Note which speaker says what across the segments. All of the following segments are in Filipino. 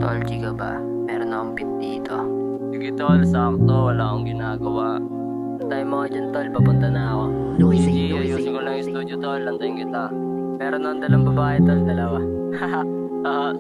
Speaker 1: Tol, chika ba? Meron akong beat dito.
Speaker 2: Sige tol, sakto, wala akong ginagawa.
Speaker 1: Antayin mo ka dyan, Tol, papunta na ako.
Speaker 2: Sige, ayusin ko lang yung studio tol, antayin kita.
Speaker 1: Meron akong dalang babae, Tol, dalawa.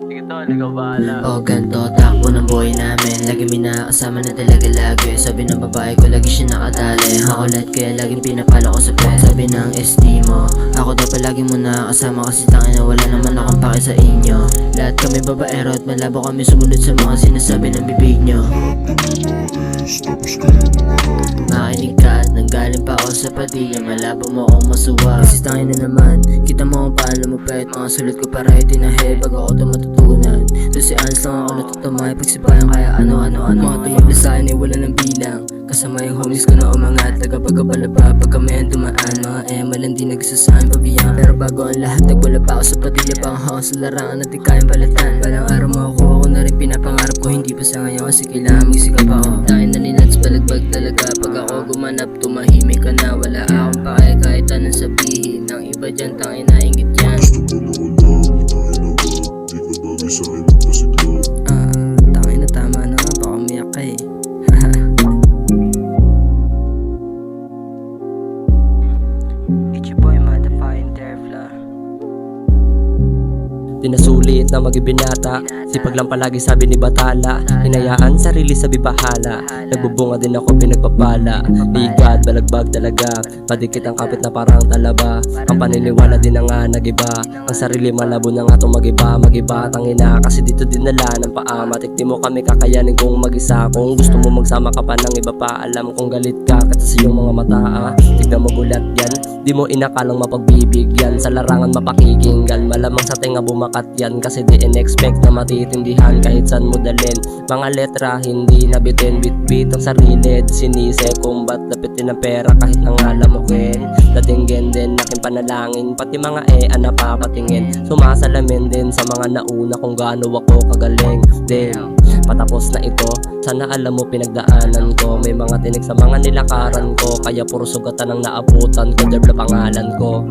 Speaker 2: Sige tol, ikaw bahala.
Speaker 3: O ganto, takbo ng boy namin. Lagi minakasama na talaga lagi. Sabi ng babae ko, lagi siya nakadali. Ako lahat kaya laging pinapala ko sa pet. Sabi ng SD mo, ako daw palagi mo nakakasama. Kasi tangin na wala naman akong pake sa inyo. Lahat kami babaero at malabo kami sumunod sa mga sinasabi ng bibig nyo. Makinig ka at nanggaling pa ako sa padilla. Malabo mo akong masuwa. Kasi tangin na naman, kita mo kung paano mo pet. Mga sulit ko para itinahe bago ako ito matutunan. 12 anos lang ako natutumay. Pagsibayan kaya ano. Mga tumag na sa'kin ay wala ng bilang. Kasama yung homies ko na umangat. Nagkapagkabala pa pag kami ang dumaan. Mga ema lang di nagsasahin pabiyang. Pero bago ang lahat nagwala pa ako sa padilla. Pang ako sa larangan at di kayang balatan. Balang araw makukuha ko na rin pinapangarap ko. Hindi pa sa ngayon kasi kailangan magsikap ako. Tayo na ninats balagbag talaga. Pag ako gumanap tumahimik ka na. Wala akong pake kahit anong sabihin. Ang iba dyan tangin na ingit yan. Tangin na tama na nga. Baka umiyak ka eh.
Speaker 1: It's your boy, motherfucking Terfla.
Speaker 2: Di na sulit na mag-ibinata. Sipag lang palagi sabi ni Batala. Hinayaan sarili sa bibahala. Nagbubunga din ako pinagpapala. Ligad, balagbag talaga. Padikit ang kapit na parang talaba. Ang paniniwala din na nga nagiba. Ang sarili malabo na nga itong magiba. Tangina kasi dito dinala ng paa. Matikti mo kami kakayanin kong mag-isa. Kung gusto mo magsama ka pa ng iba pa. Alam kong galit ka kasi sa iyong mga mata. Tignan mo gulat yan. Di mo inakalang mapagbibigyan. Sa larangan mapakikinggan. Malamang sa tinga bumakat yan. Kasi di in-expect na matitindihan kahit saan mo dalhin. Mga letra hindi nabitin. Bit-bit ang sarili. Sinise kung ba't lapitin ang pera kahit nang alamukin. Datingin din aking panalangin. Pati mga napapatingin. Sumasalamin din sa mga nauna kung gaano ako kagaling. Damn, patapos na ito. Sana alam mo pinagdaanan ko. May mga tinig sa mga nilakaran ko. Kaya puro sugatan ang naabutan ko. Derb na pangalan ko.